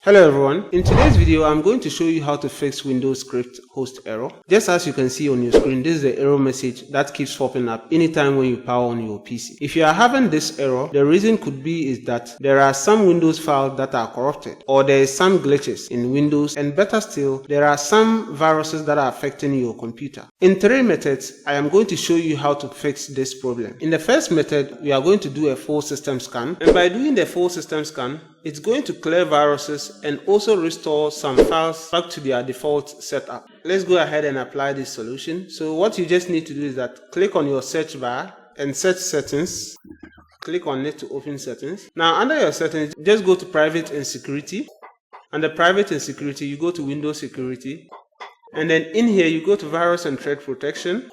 Hello everyone, in today's video I'm going to show you how to fix Windows script host error. Just as you can see on your screen, this is the error message that keeps popping up anytime when you power on your PC. If you are having this error, the reason could be is that there are some Windows files that are corrupted, or there is some glitches in Windows, and better still, there are some viruses that are affecting your computer. In 3 methods, I am going to show you how to fix this problem. In the first method, we are going to do a full system scan, and by doing the full system scan, it's going to clear viruses and also restore some files back to their default setup. Let's go ahead and apply this solution. So what you just need to do is that click on your search bar and search settings. Click on it to open settings. Now under your settings, just go to private and security. Under private and security, you go to Windows security. And then in here, you go to virus and threat protection.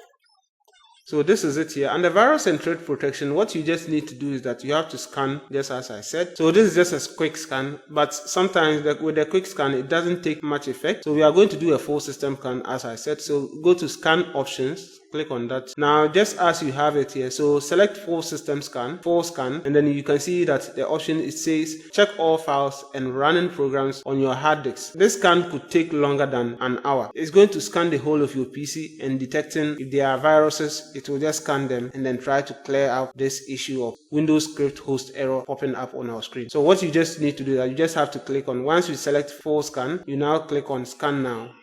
So this is it here. Under virus and threat protection, what you just need to do is that you have to scan just as I said. So this is just a quick scan, but sometimes with a quick scan, it doesn't take much effect. So we are going to do a full system scan as I said. So go to scan options. Click on that. Now just as you have it here, so select full system scan, full scan, and then you can see that the option it says check all files and running programs on your hard disk. This scan could take longer than an hour. It's going to scan the whole of your PC and detecting if there are viruses, it will just scan them and then try to clear out this issue of Windows script host error popping up on our screen. So what you just need to do is that you just have to click on, once you select full scan, you now click on scan now.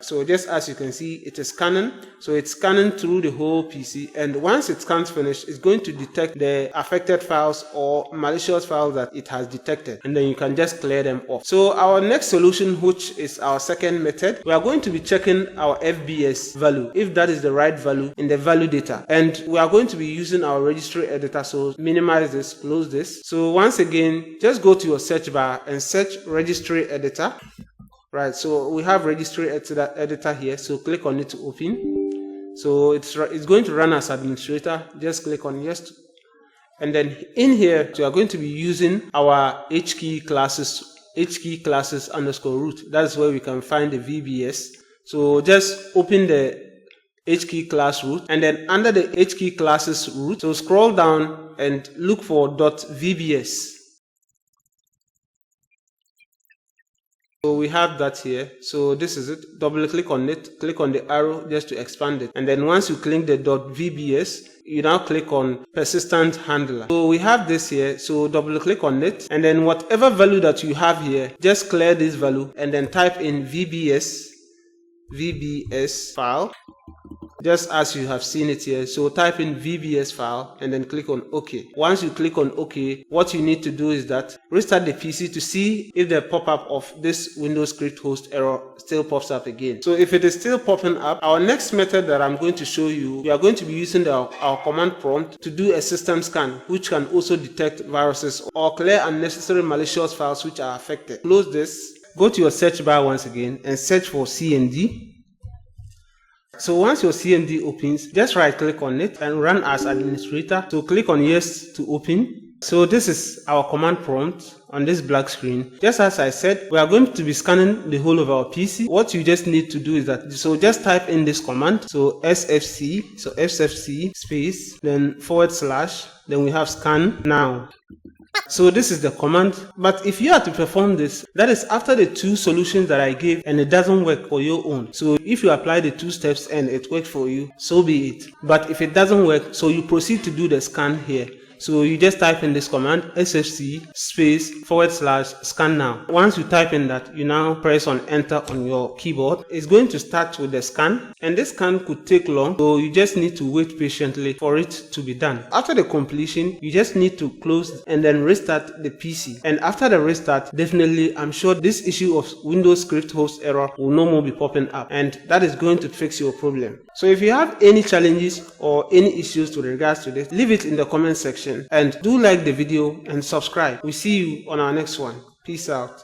So just as you can see, it is scanning. So it's scanning through the whole PC, and once it scans finished, it's going to detect the affected files or malicious files that it has detected, and then you can just clear them off. So our next solution, which is our second method, we are going to be checking our FBS value, if that is the right value in the value data, and we are going to be using our registry editor. So minimize this, close this. So once again, just go to your search bar and search registry editor. Right, so we have registry editor here, so click on it to open. So it's going to run as administrator. Just click on yes, and then in here we are going to be using our hkey classes underscore root. That's where we can find the VBS. So just open the hkey class root, and then under the hkey classes root, so scroll down and look for .vbs. So we have that here. So this is it. Double click on it, click on the arrow just to expand it, and then once you click the .vbs, you now click on persistent handler. So we have this here, so double click on it, and then whatever value that you have here, just clear this value and then type in VBS file, just as you have seen it here. So type in VBS file and then click on OK. Once you click on OK, what you need to do is that restart the PC to see if the pop-up of this Windows script host error still pops up again. So if it is still popping up, our next method that I'm going to show you, we are going to be using our command prompt to do a system scan, which can also detect viruses or clear unnecessary malicious files which are affected. Close this. Go to your search bar once again and search for CMD. So once your CMD opens, just right click on it and run as administrator. So click on yes to open. So this is our command prompt on this black screen. Just as I said, we are going to be scanning the whole of our PC. What you just need to do is that, so just type in this command. So sfc, so sfc space, then /, then we have scan now. So this is the command, but if you are to perform this, that is after the 2 solutions that I gave and it doesn't work for your own. So if you apply the 2 steps and it worked for you, so be it. But if it doesn't work, so you proceed to do the scan here. So you just type in this command sfc space / scan now. Once you type in that, you now press on enter on your keyboard. It's going to start with the scan, and this scan could take long, so you just need to wait patiently for it to be done. After the completion, you just need to close and then restart the PC. And after the restart, definitely I'm sure this issue of Windows script host error will no more be popping up, and that is going to fix your problem. So if you have any challenges or any issues with regards to this, leave it in the comment section, and do like the video and subscribe. We see you on our next one. Peace out.